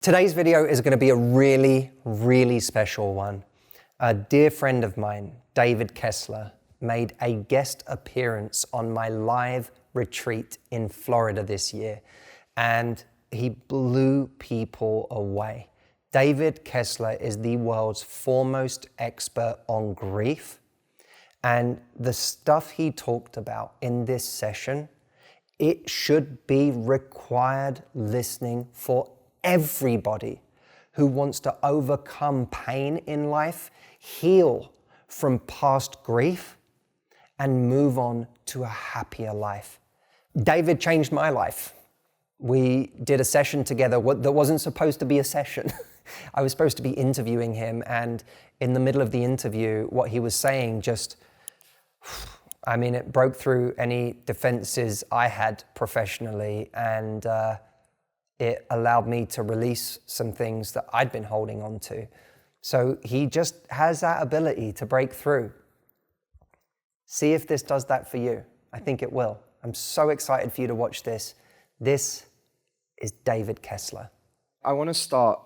Today's video is going to be a really special one. A dear friend of mine, David Kessler, made a guest appearance on my live retreat in Florida this year, and he blew people away. David Kessler is the world's foremost expert on grief, and the stuff he talked about in this session, it should be required listening for everybody who wants to overcome pain in life, heal from past grief, and move on to a happier life. David changed my life. We did a session together that wasn't supposed to be a session. I was supposed to be interviewing him, and in the middle of the interview, what he was saying it broke through any defenses I had professionally, and it allowed me to release some things that I'd been holding on to. So he just has that ability to break through. See if this does that for you. I think it will. I'm so excited for you to watch this. This is David Kessler. I want to start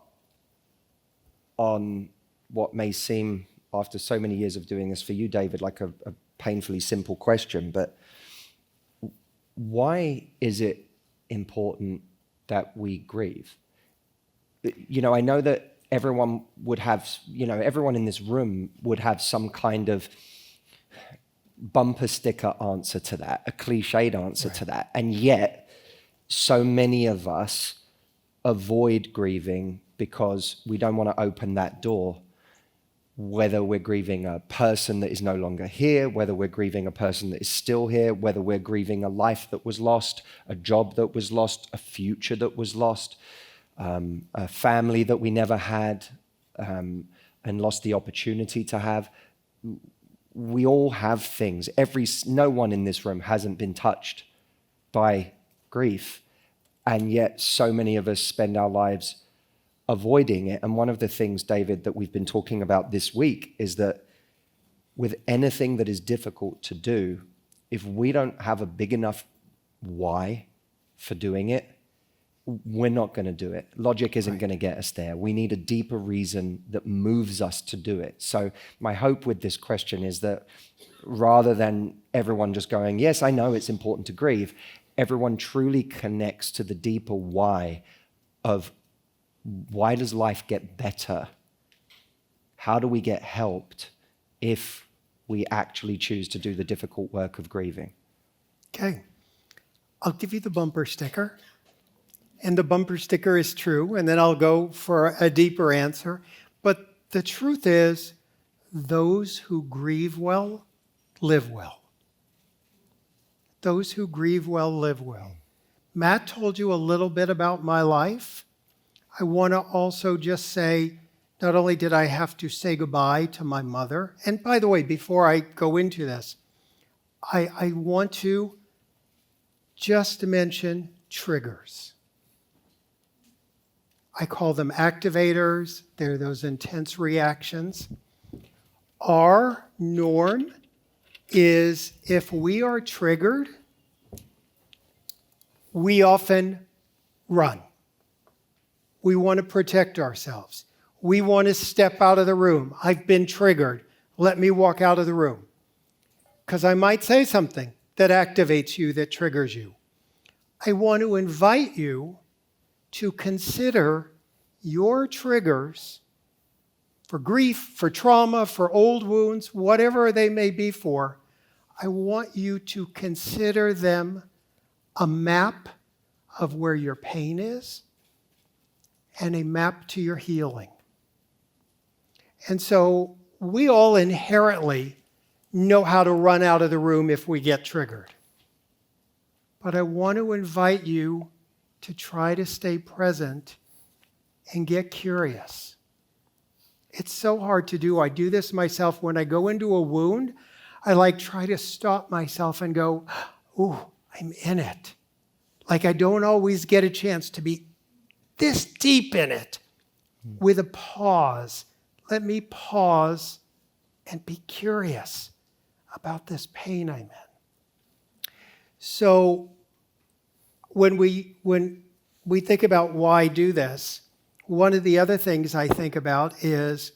on what may seem, after so many years of doing this for you, David, like a painfully simple question, but why is it important that we grieve? I know that everyone would have, everyone in this room would have some kind of bumper sticker answer to that, a cliched answer to that. And yet, so many of us avoid grieving because we don't want to open that door, whether we're grieving a person that is no longer here, whether we're grieving a person that is still here, whether we're grieving a life that was lost, a job that was lost, a future that was lost, a family that we never had and lost the opportunity to have. We all have things. No one in this room hasn't been touched by grief, and yet so many of us spend our lives avoiding it. And one of the things, David, that we've been talking about this week is that with anything that is difficult to do, if we don't have a big enough why for doing it, we're not going to do it. Logic isn't going to get us there. We need a deeper reason that moves us to do it. So my hope with this question is that rather than everyone just going, yes, I know it's important to grieve, everyone truly connects to the deeper why of why does life get better? How do we get helped if we actually choose to do the difficult work of grieving? Okay. I'll give you the bumper sticker. And the bumper sticker is true, and then I'll go for a deeper answer. But the truth is, those who grieve well, live well. Those who grieve well, live well. Matt told you a little bit about my life. I want to also just say, not only did I have to say goodbye to my mother, and by the way, before I go into this, I want to just mention triggers. I call them activators. They're those intense reactions. Our norm is if we are triggered, we often run. We want to protect ourselves. We want to step out of the room. I've been triggered. Let me walk out of the room. Because I might say something that activates you, that triggers you. I want to invite you to consider your triggers for grief, for trauma, for old wounds, whatever they may be for. I want you to consider them a map of where your pain is and a map to your healing. And so we all inherently know how to run out of the room if we get triggered. But I want to invite you to try to stay present and get curious. It's so hard to do. I do this myself. When I go into a wound, I try to stop myself and go, ooh, I'm in it. I don't always get a chance to be this deep in it with a pause. Let me pause and be curious about this pain I'm in. So when we think about why do this, one of the other things I think about is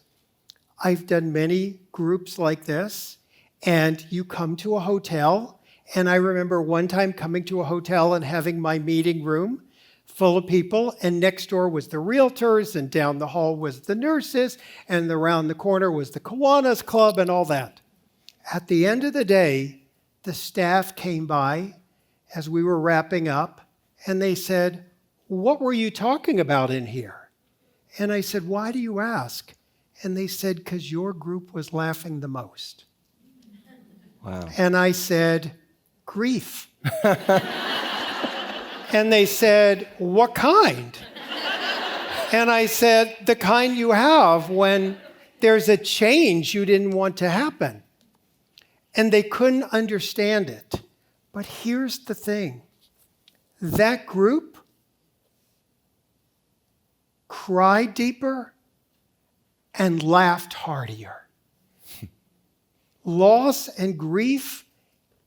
I've done many groups like this, and you come to a hotel, and I remember one time coming to a hotel and having my meeting room full of people, and next door was the realtors, and down the hall was the nurses, and around the corner was the Kiwanis Club and all that. At the end of the day, the staff came by as we were wrapping up, and they said, "What were you talking about in here?" And I said, "Why do you ask?" And they said, "Because your group was laughing the most." Wow. And I said, "Grief." And they said, "What kind?" And I said, "The kind you have when there's a change you didn't want to happen." And they couldn't understand it. But here's the thing. That group cried deeper and laughed heartier. Loss and grief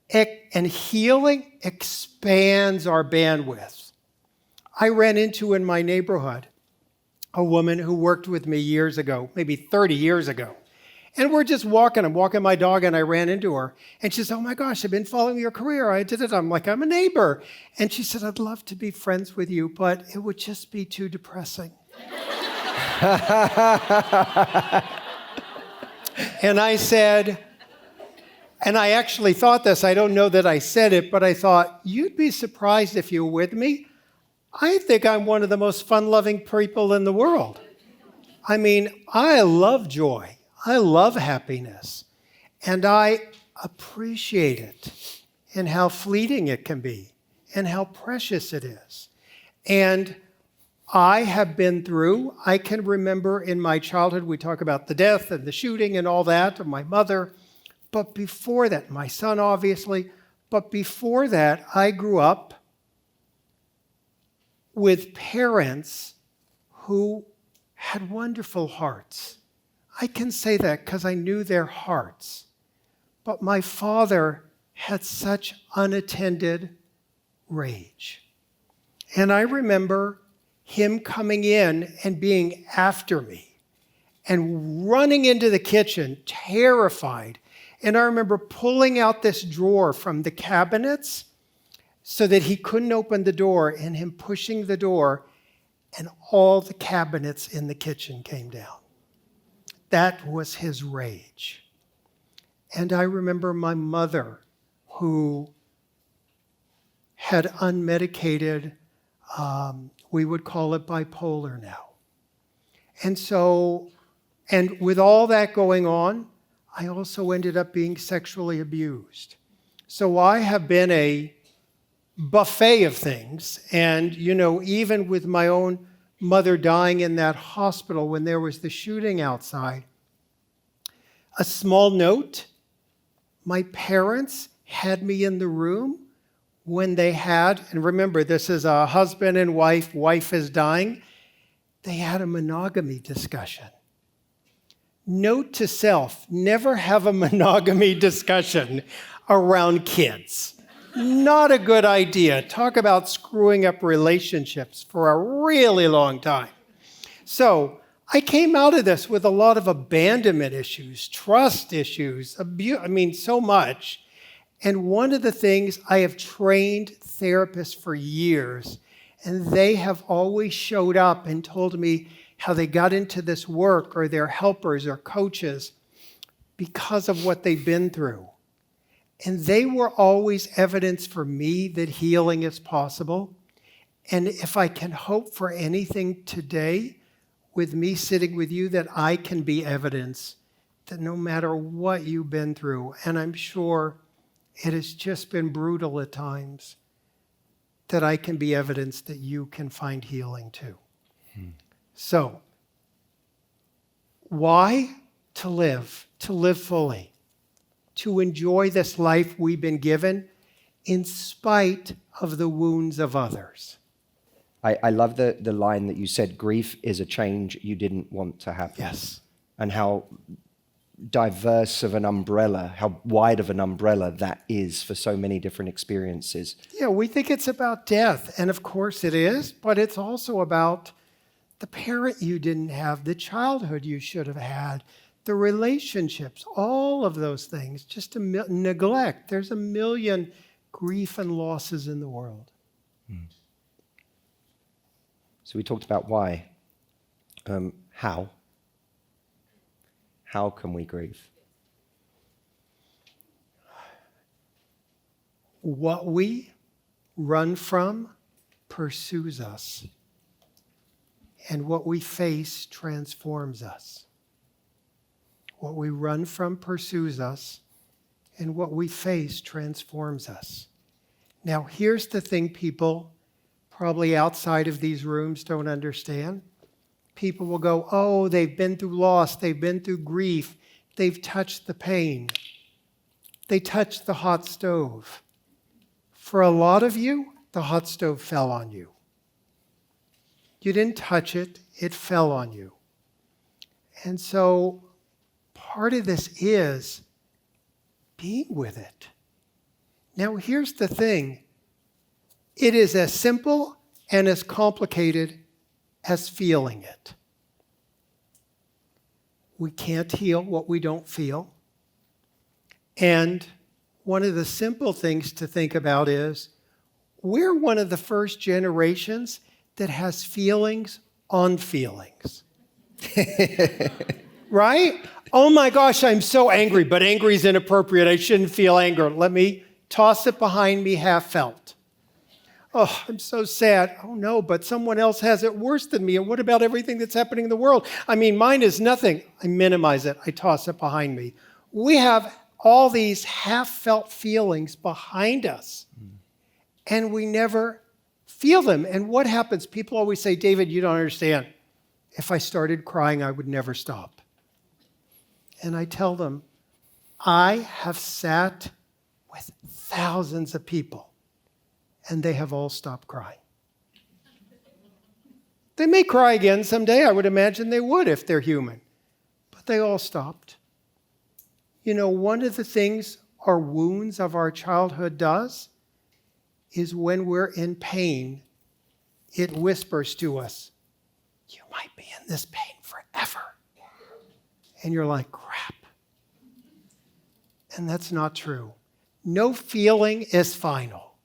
and healing expands our bandwidth. I ran into in my neighborhood a woman who worked with me years ago, maybe 30 years ago. And we're just walking. I'm walking my dog, and I ran into her. And she said, "Oh my gosh, I've been following your career. I did it." I'm like, "I'm a neighbor." And she said, "I'd love to be friends with you, but it would just be too depressing." And I said, and I actually thought this, I don't know that I said it, but I thought, "You'd be surprised if you were with me. I think I'm one of the most fun-loving people in the world. I mean, I love joy. I love happiness. And I appreciate it and how fleeting it can be and how precious it is. And I have been through, I can remember in my childhood, we talk about the death and the shooting and all that of my mother. But before that, my son obviously, but before that, I grew up with parents who had wonderful hearts. I can say that because I knew their hearts. But my father had such unattended rage. And I remember him coming in and being after me and running into the kitchen, terrified. And I remember pulling out this drawer from the cabinets so that he couldn't open the door, and him pushing the door, and all the cabinets in the kitchen came down. That was his rage. And I remember my mother, who had unmedicated, we would call it bipolar now. And with all that going on, I also ended up being sexually abused. So I have been a buffet of things. And, even with my own mother dying in that hospital when there was the shooting outside, a small note, my parents had me in the room when they had, and remember, this is a husband and wife is dying, they had a monogamy discussion. Note to self, never have a monogamy discussion around kids. Not a good idea. Talk about screwing up relationships for a really long time. So I came out of this with a lot of abandonment issues, trust issues, abuse, so much. And one of the things, I have trained therapists for years, and they have always showed up and told me how they got into this work, or their helpers or coaches, because of what they've been through. And they were always evidence for me that healing is possible. And if I can hope for anything today, with me sitting with you, that I can be evidence that no matter what you've been through, and I'm sure it has just been brutal at times, that I can be evidence that you can find healing too. So, why? To live fully, to enjoy this life we've been given in spite of the wounds of others. I love the line that you said, grief is a change you didn't want to happen. Yes. And how diverse of an umbrella, how wide of an umbrella that is for so many different experiences. Yeah, we think it's about death, and of course it is, but it's also about the parent you didn't have, the childhood you should have had, the relationships, all of those things, just neglect. There's a million grief and losses in the world. So we talked about why. How? How can we grieve? What we run from pursues us, and what we face transforms us. What we run from pursues us, and what we face transforms us. Now, here's the thing people probably outside of these rooms don't understand. People will go, oh, they've been through loss, they've been through grief, they've touched the pain, they touched the hot stove. For a lot of you, the hot stove fell on you. You didn't touch it, it fell on you. And so part of this is being with it. Now, here's the thing. It is as simple and as complicated as feeling it. We can't heal what we don't feel. And one of the simple things to think about is we're one of the first generations that has feelings on feelings. Right? Oh my gosh, I'm so angry, but angry is inappropriate. I shouldn't feel anger. Let me toss it behind me, half felt. Oh, I'm so sad. Oh no, but someone else has it worse than me. And what about everything that's happening in the world? I mean, mine is nothing. I minimize it. I toss it behind me. We have all these half-felt feelings behind us, and we never feel them. And what happens? People always say, David, you don't understand. If I started crying, I would never stop. And I tell them, I have sat with thousands of people, and they have all stopped crying. They may cry again someday. I would imagine they would if they're human. But they all stopped. You know, one of the things our wounds of our childhood does is when we're in pain, it whispers to us, you might be in this pain forever. And you're like, crap. And that's not true. No feeling is final.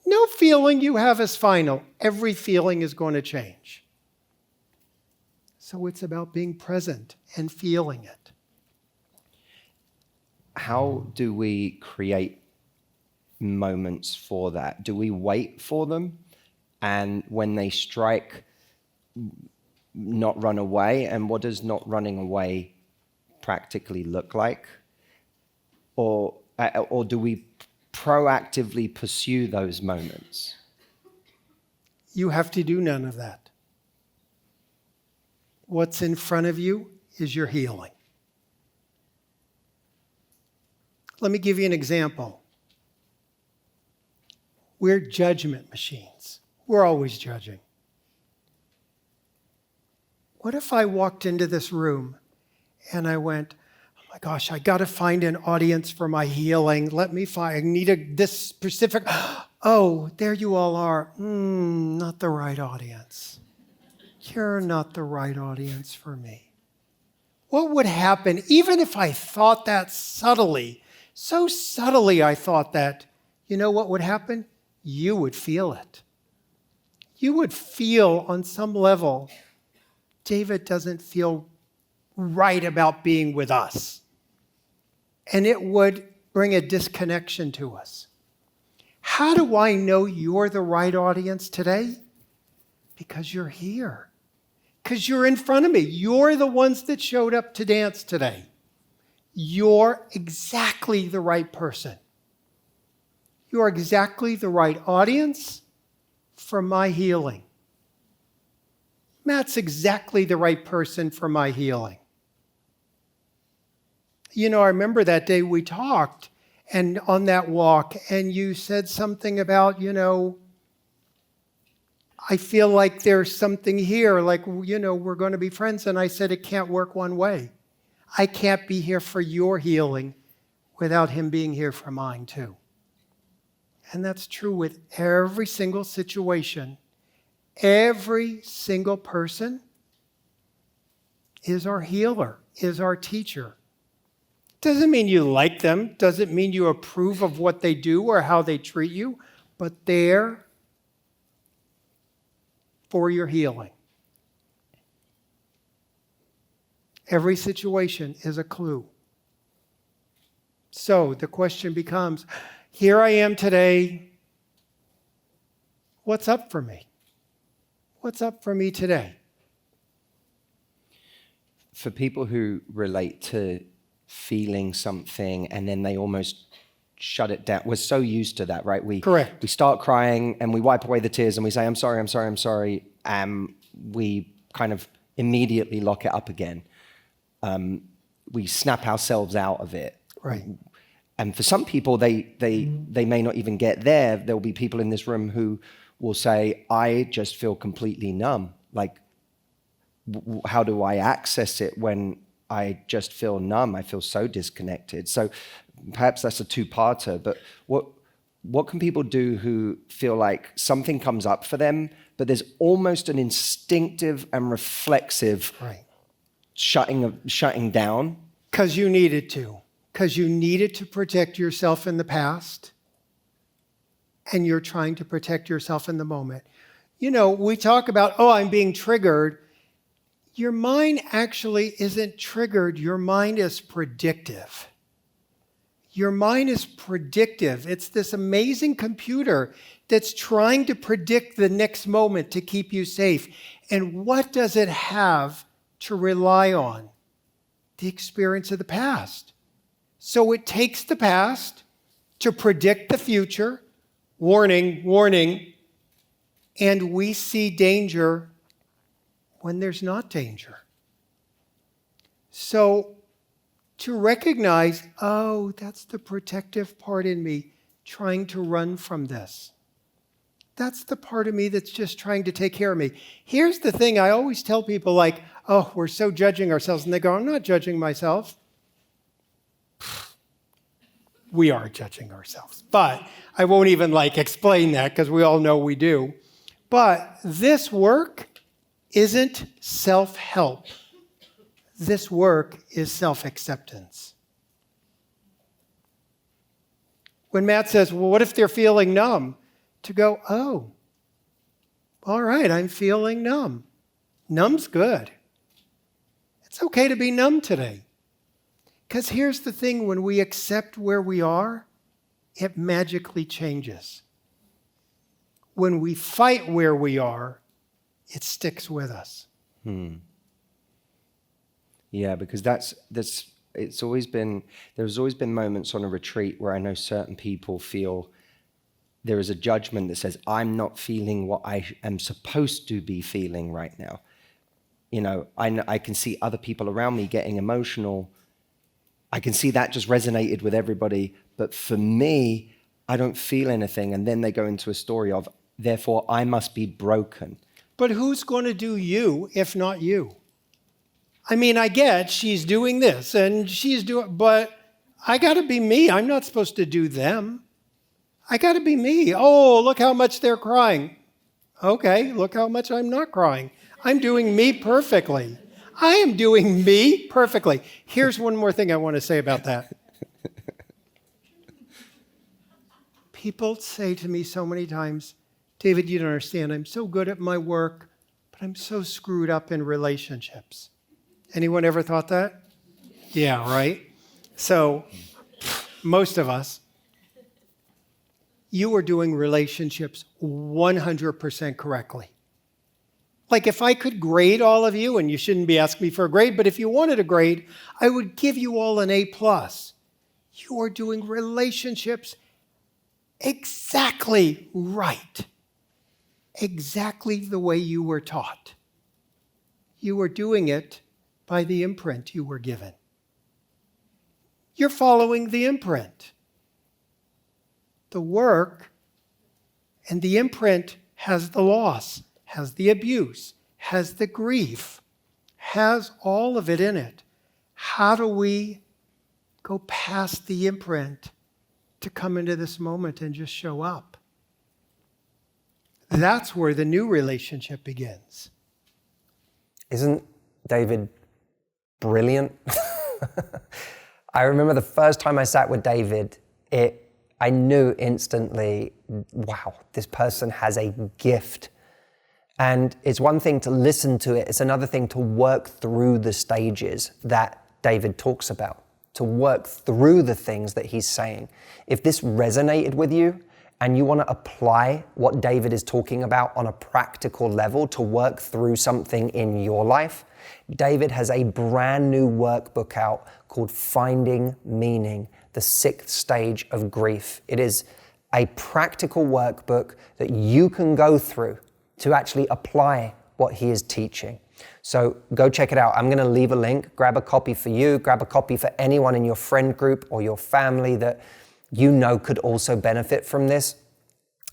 No feeling you have is final. Every feeling is going to change. So it's about being present and feeling it. How do we create moments for that? Do we wait for them? And when they strike, not run away? And what does not running away practically look like? Or do we proactively pursue those moments? You have to do none of that. What's in front of you is your healing. Let me give you an example. We're judgment machines. We're always judging. What if I walked into this room and I went, oh my gosh, I got to find an audience for my healing. I need this specific, oh, there you all are. Not the right audience. You're not the right audience for me. What would happen, even if I thought that subtly, so subtly I thought that, you know what would happen? You would feel it. You would feel on some level, David doesn't feel right about being with us. And it would bring a disconnection to us. How do I know you're the right audience today? Because you're here. Because you're in front of me. You're the ones that showed up to dance today. You're exactly the right person. You're exactly the right audience for my healing. Matt's exactly the right person for my healing. You know, I remember that day we talked and on that walk, and you said something about, I feel like there's something here, like, we're going to be friends. And I said, it can't work one way. I can't be here for your healing without him being here for mine too. And that's true with every single situation. Every single person is our healer, is our teacher. Doesn't mean you like them, doesn't mean you approve of what they do or how they treat you, but they're for your healing. Every situation is a clue. So the question becomes, here I am today. What's up for me? What's up for me today? For people who relate to feeling something and then they almost shut it down, we're so used to that, right? Correct. We start crying and we wipe away the tears and we say, I'm sorry, I'm sorry, I'm sorry. And we kind of immediately lock it up again. We snap ourselves out of it. Right. And for some people, they may not even get there. There'll be people in this room who will say, I just feel completely numb. Like, how do I access it when I just feel numb? I feel so disconnected. So perhaps that's a two-parter, but what can people do who feel like something comes up for them, but there's almost an instinctive and reflexive shutting down? Because you needed to. Because you needed to protect yourself in the past, and you're trying to protect yourself in the moment. You know, we talk about, oh, I'm being triggered. Your mind actually isn't triggered. Your mind is predictive. Your mind is predictive. It's this amazing computer that's trying to predict the next moment to keep you safe. And what does it have to rely on? The experience of the past. So it takes the past to predict the future, warning, warning, and we see danger when there's not danger. So to recognize, oh, that's the protective part in me trying to run from this. That's the part of me that's just trying to take care of me. Here's the thing I always tell people, like, oh, we're so judging ourselves. And they go, I'm not judging myself. We are judging ourselves. But I won't even explain that because we all know we do. But this work isn't self-help. This work is self-acceptance. When Matt says, well, what if they're feeling numb? To go, oh, all right, I'm feeling numb. Numb's good. It's okay to be numb today. Because here's the thing, when we accept where we are, it magically changes. When we fight where we are, it sticks with us. Yeah, because there's always been moments on a retreat where I know certain people feel there is a judgment that says, I'm not feeling what I am supposed to be feeling right now. You know, I can see other people around me getting emotional. I can see that just resonated with everybody. But for me, I don't feel anything. And then they go into a story of, therefore, I must be broken. But who's going to do you if not you? I mean, I get she's doing this and she's doing, but I got to be me. I'm not supposed to do them. I got to be me. Oh, look how much they're crying. Okay, look how much I'm not crying. I'm doing me perfectly. I am doing me perfectly. Here's one more thing I want to say about that. People say to me so many times, David, you don't understand. I'm so good at my work, but I'm so screwed up in relationships. Anyone ever thought that? Yeah, right? So, most of us, you are doing relationships 100% correctly. Like if I could grade all of you, and you shouldn't be asking me for a grade, but if you wanted a grade, I would give you all an A+. You are doing relationships exactly right. Exactly the way you were taught. You are doing it by the imprint you were given. You're following the imprint. The work and the imprint has the loss, has the abuse, has the grief, has all of it in it. How do we go past the imprint to come into this moment and just show up? That's where the new relationship begins. Isn't David brilliant? I remember the first time I sat with David, I knew instantly, wow, this person has a gift. And it's one thing to listen to it, it's another thing to work through the stages that David talks about, to work through the things that he's saying. If this resonated with you and you want to apply what David is talking about on a practical level to work through something in your life, David has a brand new workbook out called Finding Meaning, the 6th stage of grief. It is a practical workbook that you can go through to actually apply what he is teaching. So go check it out. I'm going to leave a link. Grab a copy for you, grab a copy for anyone in your friend group or your family that you know could also benefit from this.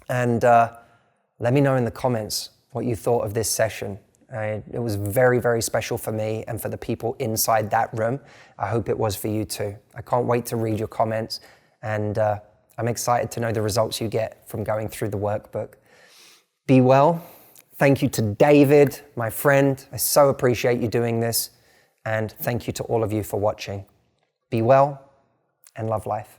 And let me know in the comments what you thought of this session. It was very, very special for me and for the people inside that room. I hope it was for you too. I can't wait to read your comments, and I'm excited to know the results you get from going through the workbook. Be well. Thank you to David, my friend. I so appreciate you doing this. And thank you to all of you for watching. Be well and love life.